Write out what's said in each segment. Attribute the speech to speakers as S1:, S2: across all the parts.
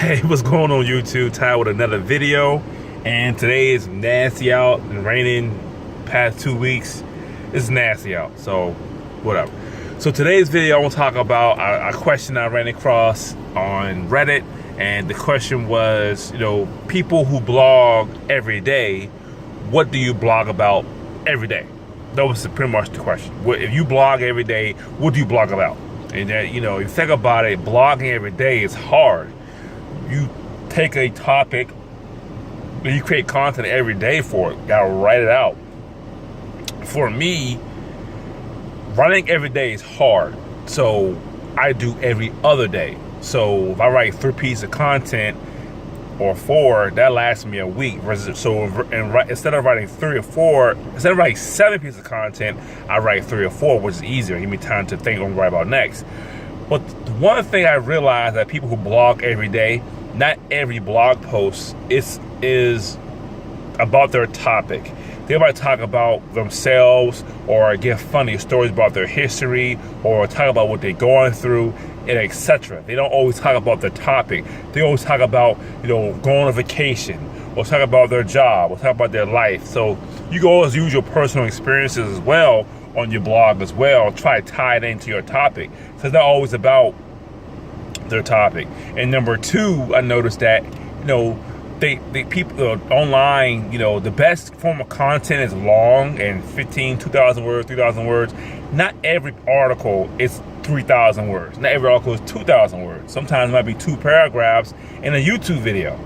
S1: Hey, what's going on YouTube? Ty with another video, and today is nasty out and raining past 2 weeks. It's nasty out, so whatever. So today's video I want to talk about a question I ran across on Reddit, and the question was, people who blog every day, what do you blog about every day? That was pretty much the question. If you blog every day, what do you blog about? And if you think about it, blogging every day is hard. You take a topic and you create content every day for it. Gotta write it out. For me, writing every day is hard. So I do every other day. So if I write 3 pieces of content or 4, that lasts me a week. So instead of writing 3 or 4, instead of writing 7 pieces of content, I write 3 or 4, which is easier. Give me time to think on what to write about next. But one thing I realized that people who blog every day, not every blog post is about their topic. They might talk about themselves or give funny stories about their history or talk about what they're going through, and etc. They don't always talk about the topic. They always talk about, going on vacation, or talk about their job, or talk about their life. So you can always use your personal experiences as well on your blog as well. Try to tie it into your topic. So it's not always about their topic. And number 2, I noticed that, they people online, the best form of content is long and 2,000 words, 3,000 words. Not every article is 3,000 words. Not every article is 2,000 words. Sometimes it might be 2 paragraphs in a YouTube video.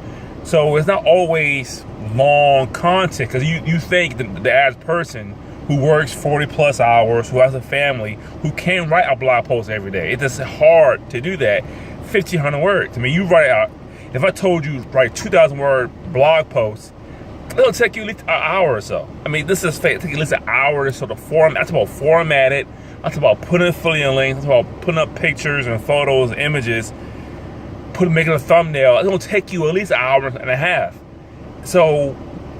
S1: So it's not always long content, because you think the average person who works 40 plus hours, who has a family, who can write a blog post every day. It's just hard to do that. 1,500 words. I mean, you write out. If I told you write 2,000 word blog posts, it'll take you at least an hour or so. I mean, this is fake. It'll take you at least an hour or so to format. That's about format it. That's about putting affiliate links. That's about putting up pictures and photos, and images, making a thumbnail. It's gonna take you at least an hour and a half. So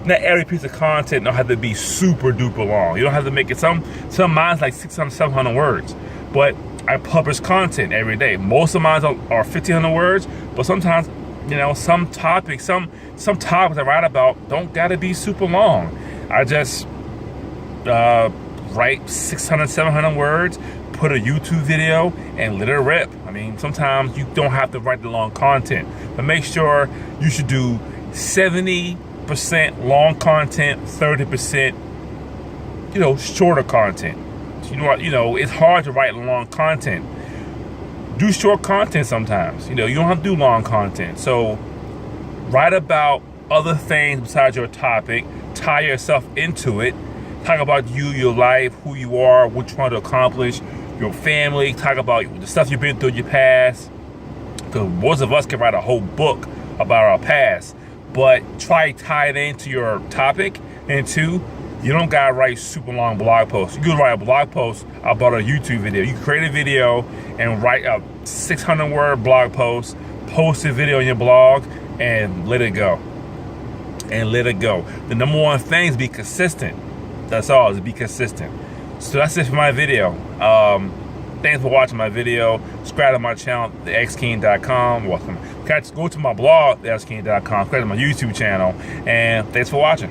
S1: not every piece of content don't have to be super duper long. You don't have to make it. Some mine's like 600, 700 words, but I publish content every day. Most of mine are 1,500 words, but sometimes, some topics I write about don't gotta be super long. I just write 600, 700 words, put a YouTube video, and let it rip. I mean, sometimes you don't have to write the long content, but make sure you should do 70% long content, 30%, shorter content. It's hard to write long content. Do short content sometimes. You don't have to do long content. So write about other things besides your topic. Tie yourself into it. Talk about you, your life, who you are, what you want to accomplish, your family. Talk about the stuff you've been through in your past. Because most of us can write a whole book about our past. But try to tie it into your topic. And 2, you don't gotta write super long blog posts. You can write a blog post about a YouTube video. You can create a video and write a 600 word blog post, post a video on your blog, and let it go. And let it go. The number 1 thing is be consistent. That's all, is be consistent. So that's it for my video. Thanks for watching my video. Subscribe to my channel, thexking.com. Go to my blog, thexking.com. Subscribe to my YouTube channel. And thanks for watching.